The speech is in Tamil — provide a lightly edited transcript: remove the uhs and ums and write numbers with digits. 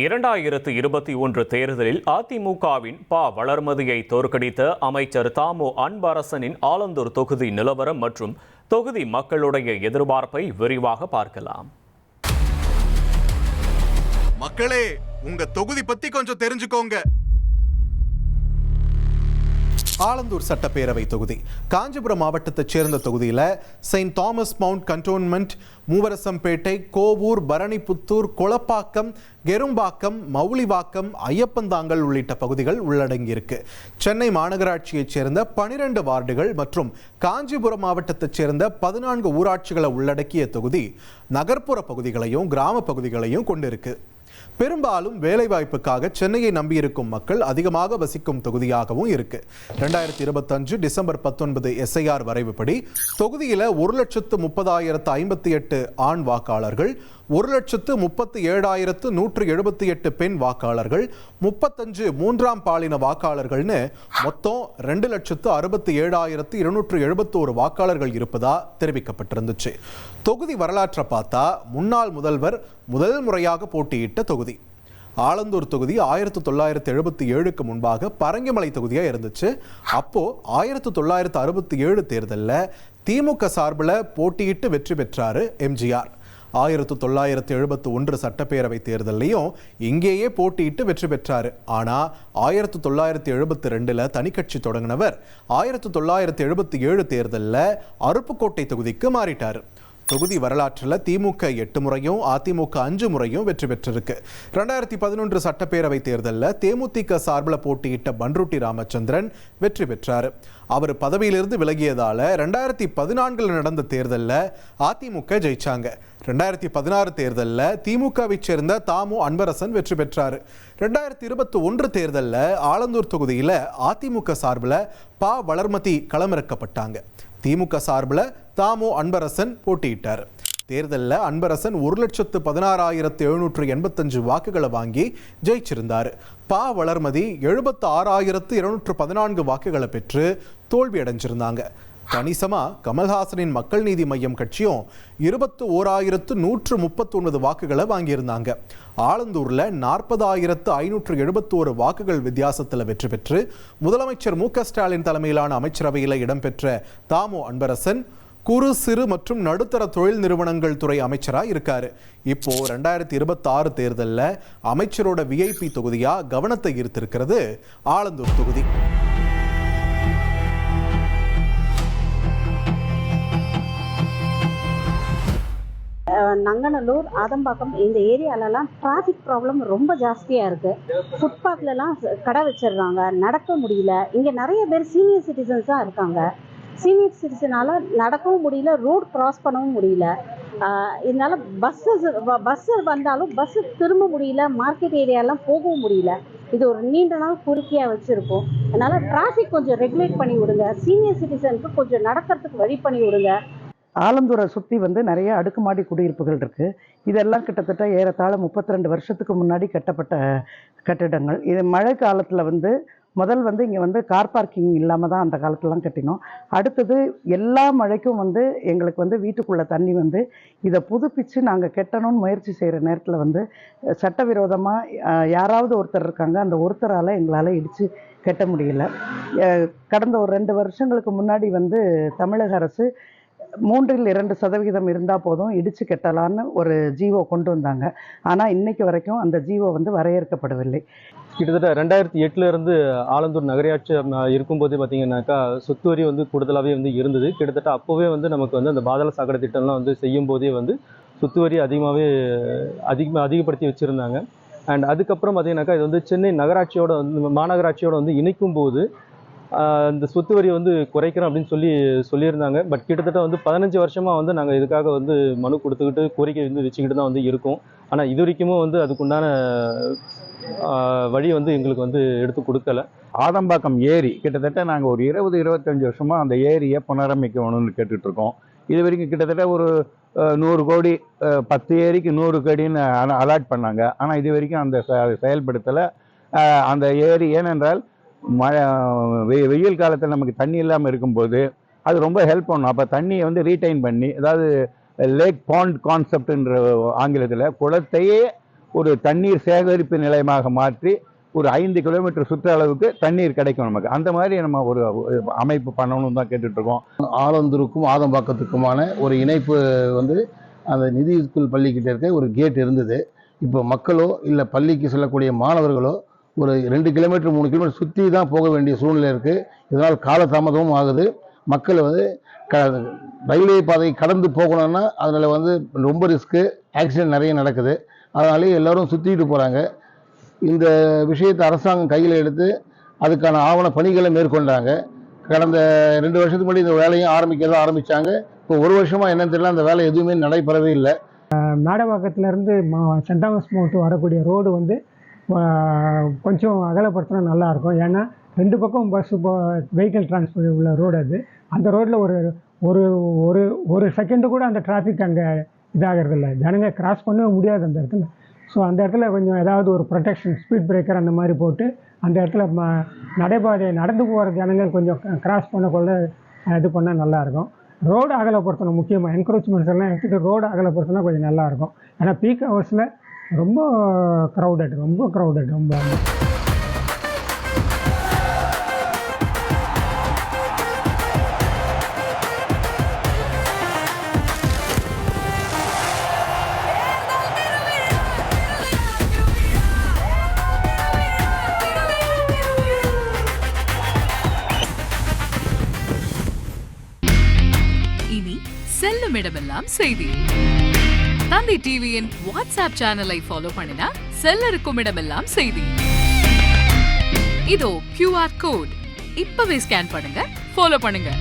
2021 தேர்தலில் அதிமுகவின் வளர்மதியை தோற்கடித்த அமைச்சர் தாமோ அன்பரசனின் ஆலந்தூர் தொகுதி நிலவரம் மற்றும் தொகுதி மக்களுடைய எதிர்பார்ப்பை விரிவாக பார்க்கலாம். மக்களே, உங்க தொகுதி பத்தி கொஞ்சம் தெரிஞ்சுக்கோங்க. ஆலந்தூர் சட்டப்பேரவை தொகுதி காஞ்சிபுரம் மாவட்டத்தைச் சேர்ந்த தொகுதியில் Saint Thomas Mount cantonment, Moovarasampettai, Kovur, Paranipputhur, Kolapakkam, Kerumbakkam, Mouliwakkam, Iyyappanthangal உள்ளிட்ட பகுதிகள் உள்ளடங்கியிருக்கு. சென்னை மாநகராட்சியைச் சேர்ந்த 12 வார்டுகள் மற்றும் காஞ்சிபுரம் மாவட்டத்தைச் சேர்ந்த 14 ஊராட்சிகளை உள்ளடக்கிய தொகுதி நகர்ப்புற பகுதிகளையும் கிராம பகுதிகளையும் கொண்டிருக்கு. பெரும்பாலும் வேலைவாய்ப்புக்காக சென்னையை நம்பியிருக்கும் மக்கள் அதிகமாக வசிக்கும் தொகுதியாகவும் இருக்கு. 2025 டிசம்பர் 19 SIR வரைவுப்படி தொகுதியில் 1,30,058 ஆண் வாக்காளர்கள், 1,37,178 பெண் வாக்காளர்கள், 35 மூன்றாம் பாலின வாக்காளர்கள்னு மொத்தம் 2,67,271 வாக்காளர்கள் இருப்பதா தெரிவிக்கப்பட்டிருந்துச்சு. தொகுதி வரலாற்றை பார்த்தா முன்னாள் முதல்வர் முதல் முறையாக போட்டியிட்ட தொகுதி. ஆலந்தூர் தொகுதி 1977க்கு முன்பாக பரங்கிமலை தொகுதியாக இருந்துச்சு. அப்போ 1967 தேர்தலில் திமுக சார்பில் போட்டியிட்டு வெற்றி பெற்றாரு எம்ஜிஆர். 1971 சட்டப்பேரவை தேர்தலையும் இங்கேயே போட்டியிட்டு வெற்றி பெற்றாரு. ஆனால் 1972 தனிக்கட்சி தொடங்கினவர் 1977 தேர்தலில் அருப்புக்கோட்டை தொகுதிக்கு மாறிட்டார். தொகுதி வரலாற்றில் திமுக 8 முறையும் அதிமுக 5 முறையும் வெற்றி பெற்றிருக்கு. 2011 சட்டப்பேரவை தேர்தலில் தேமுதிக சார்பில் போட்டியிட்ட பன்ருட்டி ராமச்சந்திரன் வெற்றி பெற்றார். அவர் பதவியிலிருந்து விலகியதால 2014 நடந்த தேர்தலில் அதிமுக ஜெயிச்சாங்க. 2016 தேர்தலில் திமுகவை சேர்ந்த தாமோ அன்பரசன் வெற்றி பெற்றார். 2021 தேர்தலில் ஆலந்தூர் தொகுதியில் அதிமுக சார்பில் வளர்மதி களமிறக்கப்பட்டாங்க. திமுக சார்பில் தாமோ அன்பரசன் போட்டியிட்டார். தேர்தலில் அன்பரசன் 1,16,785 வாக்குகளை வாங்கி ஜெயிச்சிருந்தார். வளர்மதி 76,214 வாக்குகளை பெற்று தோல்வி அடைஞ்சிருந்தாங்க. கணிசமா கமல்ஹாசனின் மக்கள் நீதி மையம் கட்சியும் 21,139 வாக்குகளை வாங்கியிருந்தாங்க. ஆலந்தூர்ல 40,571 வாக்குகள் வித்தியாசத்தில் வெற்றி பெற்று முதலமைச்சர் மு க ஸ்டாலின் தலைமையிலான அமைச்சரவையில் இடம்பெற்ற தாமோ அன்பரசன் குறு சிறு மற்றும் நடுத்தர தொழில் நிறுவனங்கள் துறை அமைச்சராக இருக்காரு. இப்போ 2026 தேர்தலில் அமைச்சரோட VIP தொகுதியா கவனத்தை ஈர்த்திருக்கிறது ஆலந்தூர் தொகுதி. நங்கநல்லூர், ஆதம்பாக்கம் இந்த ஏரியாலலாம் டிராஃபிக் ப்ராப்ளம் ரொம்ப ஜாஸ்தியாக இருக்குது. ஃபுட்பாத்லலாம் கடை வச்சிடுறாங்க, நடக்க முடியல. இங்கே நிறைய பேர் சீனியர் சிட்டிசன்ஸாக இருக்காங்க. சீனியர் சிட்டிசனால் நடக்கவும் முடியல, ரோட் கிராஸ் பண்ணவும் முடியல. இதனால் பஸ்ஸு வந்தாலும் பஸ்ஸு திரும்ப முடியல, மார்க்கெட் ஏரியாலாம் போகவும் முடியல. இது ஒரு நீண்ட நாள் கோரிக்கையாக வச்சுருக்கோம். அதனால் டிராஃபிக் கொஞ்சம் ரெகுலேட் பண்ணி விடுங்க. சீனியர் சிட்டிசனுக்கு கொஞ்சம் நடக்கிறதுக்கு வழி பண்ணி விடுங்க. ஆலந்தூரை சுற்றி நிறைய அடுக்குமாடி குடியிருப்புகள் இருக்குது. இதெல்லாம் கிட்டத்தட்ட ஏறத்தாழ 32 வருஷத்துக்கு முன்னாடி கட்டப்பட்ட கட்டிடங்கள். இது மழை காலத்தில் முதல் இங்கே கார் பார்க்கிங் இல்லாமல் தான் அந்த காலத்துலாம் கட்டினோம். அடுத்தது எல்லா மழைக்கும் எங்களுக்கு வீட்டுக்குள்ளே தண்ணி இதை புதுப்பித்து நாங்கள் கட்டணும்னு முயற்சி செய்கிற நேரத்தில் சட்டவிரோதமாக யாராவது ஒருத்தர் இருக்காங்க, அந்த ஒருத்தரால் எங்களால் இடித்து கட்ட முடியல. கடந்த ஒரு 2 வருஷங்களுக்கு முன்னாடி தமிழக அரசு 3% இருந்தால் போதும் இடிச்சு கட்டலான்னு ஒரு ஜீவோ கொண்டு வந்தாங்க. ஆனால் இன்னைக்கு வரைக்கும் அந்த ஜீவோ வரையறுக்கப்படவில்லை. கிட்டத்தட்ட 2008 ஆலந்தூர் நகராட்சி இருக்கும்போது பார்த்தீங்கன்னாக்கா சொத்து வரி கூடுதலாகவே இருந்தது. கிட்டத்தட்ட அப்போவே நமக்கு அந்த பாதாள சாக்கடை திட்டம்லாம் செய்யும் போதே சொத்து வரி அதிகப்படுத்தி வச்சுருந்தாங்க. அண்ட் அதுக்கப்புறம் பார்த்தீங்கன்னாக்கா இது சென்னை நகராட்சியோட மாநகராட்சியோட இணைக்கும் போது இந்த சொத்து வரி குறைக்கிறோம் அப்படின்னு சொல்லியிருந்தாங்க. பட் கிட்டத்தட்ட 15 வருஷமாக நாங்கள் இதுக்காக மனு கொடுத்துக்கிட்டு கோரிக்கை வச்சுக்கிட்டு தான் இருக்கோம். ஆனால் இது வரைக்கும் அதுக்குண்டான வழி எங்களுக்கு எடுத்து கொடுக்கல. ஆதம்பாக்கம் ஏரி கிட்டத்தட்ட நாங்கள் ஒரு 20-25 வருஷமாக அந்த ஏரியை புனரமைக்கணும்னு கேட்டுட்ருக்கோம். இது வரைக்கும் கிட்டத்தட்ட ஒரு 100 கோடி, 10 ஏரிக்கு 100 கோடின்னு அலாட் பண்ணாங்க. ஆனால் இது வரைக்கும் அந்த செயல்படுத்தலை அந்த ஏரி. ஏனென்றால் வெயில் காலத்தில் நமக்கு தண்ணி இல்லாமல் இருக்கும்போது அது ரொம்ப ஹெல்ப் பண்ணும். அப்போ தண்ணியை ரீடைன் பண்ணி, அதாவது லேக் பாண்ட் கான்செப்ட்ன்ற ஆங்கிலத்தில் குளத்தையே ஒரு தண்ணீர் சேகரிப்பு நிலையமாக மாற்றி ஒரு 5 கிலோமீட்டர் சுற்ற அளவுக்கு தண்ணீர் கிடைக்கும் நமக்கு. அந்த மாதிரி நம்ம ஒரு அமைப்பு பண்ணணும்னு தான் கேட்டுட்ருக்கோம். ஆலந்தூருக்கும் ஆதம்பாக்கத்துக்குமான ஒரு இணைப்பு வந்து அந்த நிதி ஸ்கூல் பள்ளிக்கிட்ட இருக்க ஒரு கேட் இருந்தது. இப்போ மக்களோ இல்லை பள்ளிக்கு செல்லக்கூடிய மாணவர்களோ ஒரு 2 கிலோமீட்டர் 3 கிலோமீட்டர் சுற்றி தான் போக வேண்டிய சூழ்நிலை இருக்குது. இதனால் காலதாமதமும் ஆகுது. மக்கள் வந்து ரயில்வே பாதையை கடந்து போகணும்னா அதில் வந்து ரொம்ப ரிஸ்க்கு, ஆக்சிடென்ட் நிறைய நடக்குது. அதனாலே எல்லோரும் சுற்றிட்டு போகிறாங்க. இந்த விஷயத்தை அரசாங்கம் கையில் எடுத்து அதுக்கான ஆவண பணிகளை மேற்கொண்டாங்க. கடந்த 2 வருஷத்துக்கு முன்னாடி இந்த வேலையும் ஆரம்பிச்சாங்க. இப்போ 1 வருஷமாக என்னன்னு தெரியல, அந்த வேலை எதுவுமே நடைபெறவே இல்லை. மேடவாக்கத்துலேருந்து சென்ட் தாமஸ் மவுண்ட் வரக்கூடிய ரோடு வந்து கொஞ்சம் அகலப்படுத்தினா நல்லாயிருக்கும். ஏன்னா 2 பக்கம் பஸ்ஸு வெஹிக்கிள் டிரான்ஸ்போர்ட் உள்ள ரோடு அது. அந்த ரோட்டில் ஒரு செகண்டு கூட அந்த டிராஃபிக் அங்கே இதாகிறதில்ல. ஜனங்க கிராஸ் பண்ணவே முடியாது அந்த இடத்துல. ஸோ அந்த இடத்துல கொஞ்சம் ஏதாவது ஒரு ப்ரொடெக்ஷன், ஸ்பீட் பிரேக்கர் அந்த மாதிரி போட்டு அந்த இடத்துல நடைபாதை நடந்து போகிற ஜனங்கள் கொஞ்சம் கிராஸ் பண்ணக்குள்ள இது பண்ணால் நல்லாயிருக்கும். ரோடு அகலப்படுத்தணும். முக்கியமாக என்க்ரோச்மெண்ட்ஸ் எல்லாம் எடுத்துகிட்டு ரோடு அகலப்படுத்தினா கொஞ்சம் நல்லாயிருக்கும். ஏன்னா பீக் ஹவர்ஸில் ரொம்ப க்ரௌடட். ரொம்ப செல்லும் இடமெல்லாம் செய்தி. தந்தி டிவியின் வாட்ஸ்அப் சேனலை ஃபாலோ பண்ணினா செல்ல இருக்கும் இடமெல்லாம் செய்தி. இதோ QR கோட் இப்பவே ஸ்கேன் பண்ணுங்க, ஃபாலோ பண்ணுங்க.